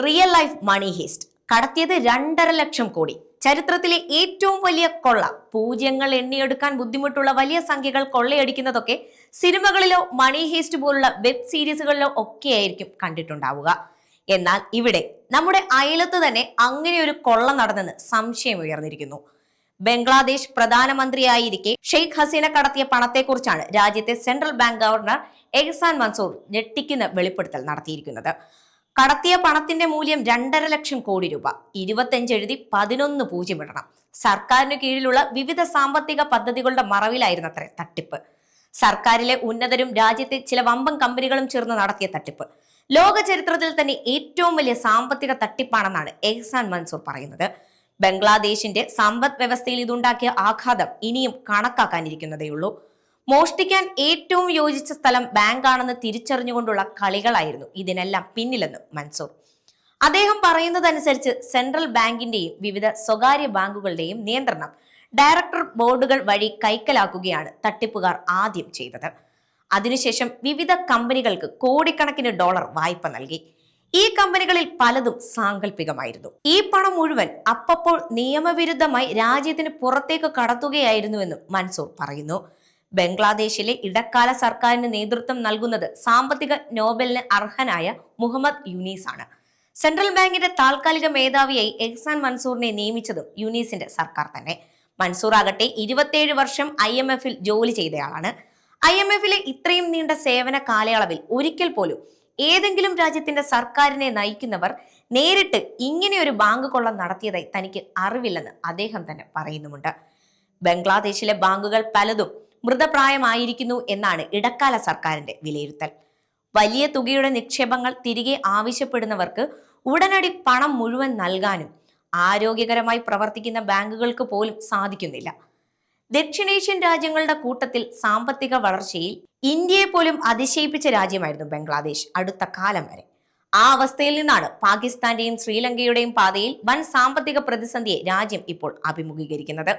Real life മണി heist. കടത്തിയത് 2.5 lakh crore. ചരിത്രത്തിലെ ഏറ്റവും വലിയ കൊള്ള. പൂജ്യങ്ങൾ എണ്ണിയെടുക്കാൻ ബുദ്ധിമുട്ടുള്ള വലിയ സംഖ്യകൾ കൊള്ളയടിക്കുന്നതൊക്കെ സിനിമകളിലോ മണി ഹേസ്റ്റ് പോലുള്ള വെബ് സീരീസുകളിലോ ഒക്കെയായിരിക്കും കണ്ടിട്ടുണ്ടാവുക. എന്നാൽ ഇവിടെ നമ്മുടെ അയലത്ത് തന്നെ അങ്ങനെ ഒരു കൊള്ള നടന്നെന്ന് സംശയം ഉയർന്നിരിക്കുന്നു. ബംഗ്ലാദേശ് പ്രധാനമന്ത്രിയായിരിക്കെ ഷെയ്ഖ് ഹസീന കടത്തിയ പണത്തെക്കുറിച്ചാണ് രാജ്യത്തെ central bank governor Ahsan Mansur ഞെട്ടിക്കുന്ന വെളിപ്പെടുത്തൽ നടത്തിയിരിക്കുന്നത്. കടത്തിയ പണത്തിന്റെ മൂല്യം 2.5 ലക്ഷം കോടി രൂപ. 25 എഴുതി 11 പൂജ്യം ഇടണം. സർക്കാരിന് കീഴിലുള്ള വിവിധ സാമ്പത്തിക പദ്ധതികളുടെ മറവിലായിരുന്നത്രേ തട്ടിപ്പ്. സർക്കാരിലെ ഉന്നതരും രാജ്യത്തെ ചില വമ്പൻ കമ്പനികളും ചേർന്ന് നടത്തിയ തട്ടിപ്പ് ലോക ചരിത്രത്തിൽ തന്നെ ഏറ്റവും വലിയ സാമ്പത്തിക തട്ടിപ്പാണെന്നാണ് എഹ്സാൻ മൻസൂർ പറയുന്നത്. ബംഗ്ലാദേശിന്റെ സമ്പദ് വ്യവസ്ഥയിൽ ഇതുണ്ടാക്കിയ ആഘാതം ഇനിയും കണക്കാക്കാനിരിക്കുന്നതേയുള്ളൂ. മോഷ്ടിക്കാൻ ഏറ്റവും യോജിച്ച സ്ഥലം ബാങ്കാണെന്ന് തിരിച്ചറിഞ്ഞുകൊണ്ടുള്ള കളികളായിരുന്നു ഇതിനെല്ലാം പിന്നിലെന്ന് മൻസൂർ. അദ്ദേഹം പറയുന്നതനുസരിച്ച് സെൻട്രൽ ബാങ്കിന്റെയും വിവിധ സ്വകാര്യ ബാങ്കുകളുടെയും നിയന്ത്രണം ഡയറക്ടർ ബോർഡുകൾ വഴി കൈക്കലാക്കുകയാണ് തട്ടിപ്പുകാർ ആദ്യം ചെയ്തത്. അതിനുശേഷം വിവിധ കമ്പനികൾക്ക് കോടിക്കണക്കിന് ഡോളർ വായ്പ നൽകി. ഈ കമ്പനികളിൽ പലതും സാങ്കല്പികമായിരുന്നു. ഈ പണം മുഴുവൻ അപ്പോൾ നിയമവിരുദ്ധമായി രാജ്യത്തിന് പുറത്തേക്ക് കടത്തുകയായിരുന്നുവെന്നും മൻസൂർ പറയുന്നു. ബംഗ്ലാദേശിലെ ഇടക്കാല സർക്കാരിന് നേതൃത്വം നൽകുന്നത് സാമ്പത്തിക നോബലിന് അർഹനായ മുഹമ്മദ് യൂനീസ് ആണ്. സെൻട്രൽ ബാങ്കിന്റെ താൽക്കാലിക മേധാവിയായി എഹ്സാൻ മൻസൂറിനെ നിയമിച്ചതും യൂനീസിന്റെ സർക്കാർ തന്നെ. മൻസൂർ ആകട്ടെ 27 വർഷം IMF-ൽ ജോലി ചെയ്തയാളാണ്. IMF-ലെ ഇത്രയും നീണ്ട സേവന കാലയളവിൽ ഒരിക്കൽ പോലും ഏതെങ്കിലും രാജ്യത്തിന്റെ സർക്കാരിനെ നയിക്കുന്നവർ നേരിട്ട് ഇങ്ങനെയൊരു ബാങ്ക് കൊള്ള നടത്തിയതായി തനിക്ക് അറിവില്ലെന്ന് അദ്ദേഹം തന്നെ പറയുന്നുമുണ്ട്. ബംഗ്ലാദേശിലെ ബാങ്കുകൾ പലതും മൃതപ്രായമായിരിക്കുന്നു എന്നാണ് ഇടക്കാല സർക്കാരിന്റെ വിലയിരുത്തൽ. വലിയ തുകയുടെ നിക്ഷേപങ്ങൾ തിരികെ ആവശ്യപ്പെടുന്നവർക്ക് ഉടനടി പണം മുഴുവൻ നൽകാനും ആരോഗ്യകരമായി പ്രവർത്തിക്കുന്ന ബാങ്കുകൾക്ക് പോലും സാധിക്കുന്നില്ല. ദക്ഷിണേഷ്യൻ രാജ്യങ്ങളുടെ കൂട്ടത്തിൽ സാമ്പത്തിക വളർച്ചയിൽ ഇന്ത്യയെ പോലും അതിശയിപ്പിച്ച രാജ്യമായിരുന്നു ബംഗ്ലാദേശ് അടുത്ത കാലം വരെ. ആ അവസ്ഥയിൽ നിന്നാണ് പാകിസ്ഥാന്റെയും ശ്രീലങ്കയുടെയും പാതയിൽ വൻ സാമ്പത്തിക പ്രതിസന്ധിയെ രാജ്യം ഇപ്പോൾ അഭിമുഖീകരിക്കുന്നത്.